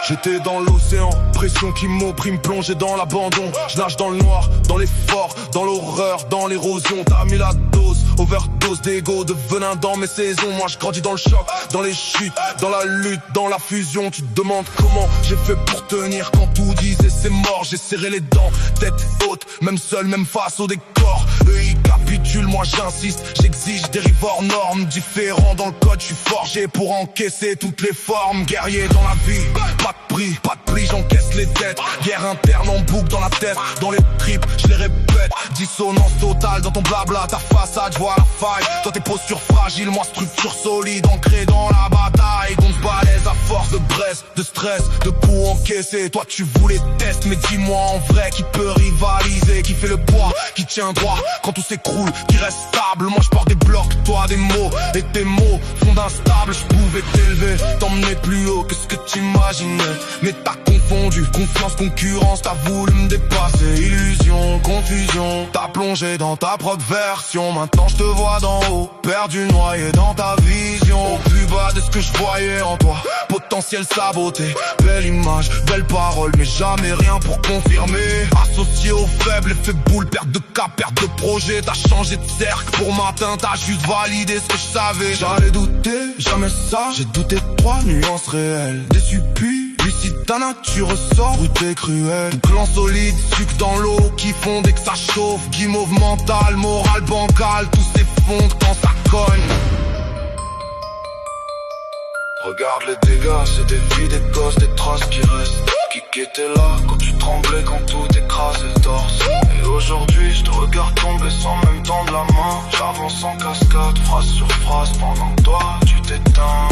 J'étais dans l'océan, pression qui m'opprime, plongé dans l'abandon. Je nage dans le noir, dans l'effort, dans l'horreur, dans l'érosion. T'as mis la dose, overdose d'ego, de venin dans mes saisons. Moi je grandis dans le choc, dans les chutes, dans la lutte, dans la fusion. Tu te demandes comment j'ai fait pour tenir quand tout disait c'est mort. J'ai serré les dents, tête haute, même seul, même face au décor. Eux ils capitulent, moi j'insiste, j'exige des rives hors normes. Différents dans le code, je suis forgé pour encaisser toutes les formes. Guerrier dans la vie, pas de prix, j'encaisse les dettes. Guerre interne en boucle dans la tête, dans les tripes, je les répète. Dissonance totale dans ton blabla, ta façade, je vois la faille. Toi tes postures fragiles, moi structure solide, ancrée dans la bataille. Donc balèze à force de braise, de stress, de coups encaissés. Toi tu voulais test, mais dis-moi en vrai qui peut rivaliser, qui fait le poids, qui tient droit quand tout s'écroule, qui reste stable. Moi je porte des blocs, toi des mots, et tes mots font d'instable. Je pouvais t'élever, t'emmener plus haut que ce que t'imaginais, mais t'as confondu confiance, concurrence, t'as voulu me dépasser. Illusion, confusion, t'as plongé dans ta propre version. Maintenant je te vois d'en haut, perdu, noyé dans ta vision. Au plus bas de ce que je voyais en toi, potentiel saboté. Belle image, belle parole, mais jamais rien pour confirmer. Associé aux faibles, effet boule, perte de cap, perte de projet. T'as changé de cercle pour m'atteindre, t'as juste validé ce que je savais. J'allais douter, jamais ça, j'ai douté de toi, nuances réelles. Déçu puis lucide, ta nature ressort, brute et cruelle. Clan solide, sucre dans l'eau qui fond dès que ça chauffe. Guimauve mental, morale bancale, tout s'effondre quand ça cogne. Regarde les dégâts, c'est des vies, des gosses, des traces qui restent. Qui était là quand tu tremblais, quand tout écrasait le torse. Et aujourd'hui je te regarde tomber sans même tendre la main. J'avance en cascade, phrase sur phrase, pendant que toi tu t'éteins.